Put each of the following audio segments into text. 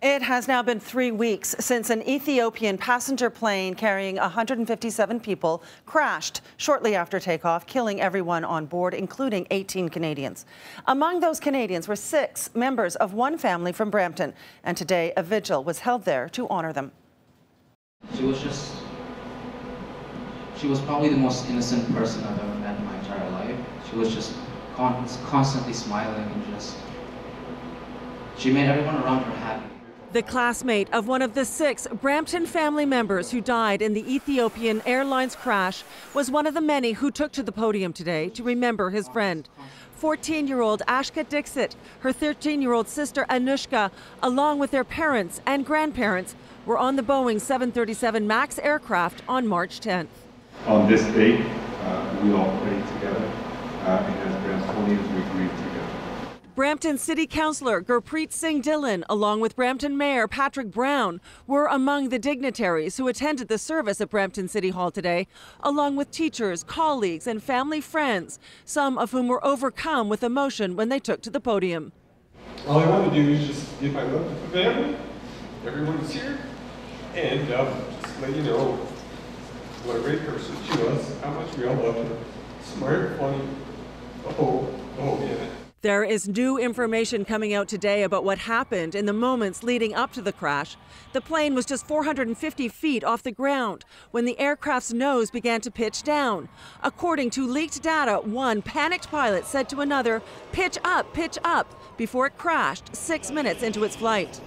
It has now been 3 weeks since an Ethiopian passenger plane carrying 157 people crashed shortly after takeoff, killing everyone on board, including 18 Canadians. Among those Canadians were 6 members of one family from Brampton, and today a vigil was held there to honor them. She was probably the most innocent person I've ever met in my entire life. She was just constantly smiling and she made everyone around her happy. The classmate of one of the 6 Brampton family members who died in the Ethiopian Airlines crash was one of the many who took to the podium today to remember his friend. 14-year-old Ashka Dixit, her 13-year-old sister Anushka, along with their parents and grandparents, were on the Boeing 737 MAX aircraft on March 10th. On this day, we all prayed together, and as Bramptonians, we grieved together. Brampton City Councillor Gurpreet Singh Dillon, along with Brampton Mayor Patrick Brown, were among the dignitaries who attended the service at Brampton City Hall today, along with teachers, colleagues, and family friends, some of whom were overcome with emotion when they took to the podium. All I want to do is just give my love to the family, everyone who's here, and just let you know what a great person she was, how much we all loved her. Smart, funny, oh man. There is new information coming out today about what happened in the moments leading up to the crash. The plane was just 450 feet off the ground when the aircraft's nose began to pitch down. According to leaked data, one panicked pilot said to another, pitch up, before it crashed 6 minutes into its flight.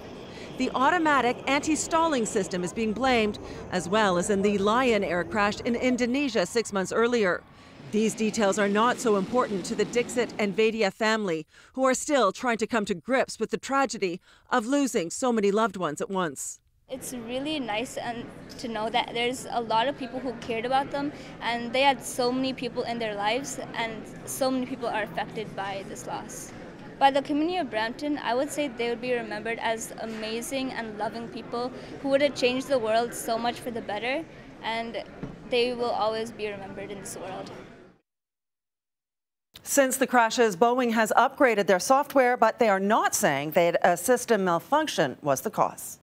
The automatic anti-stalling system is being blamed, as well as in the Lion Air crash in Indonesia 6 months earlier. These details are not so important to the Dixit and Vadia family, who are still trying to come to grips with the tragedy of losing so many loved ones at once. It's really nice to know that there's a lot of people who cared about them, and they had so many people in their lives, and so many people are affected by this loss. By the community of Brampton, I would say they would be remembered as amazing and loving people who would have changed the world so much for the better, and they will always be remembered in this world. Since the crashes, Boeing has upgraded their software, but they are not saying that a system malfunction was the cause.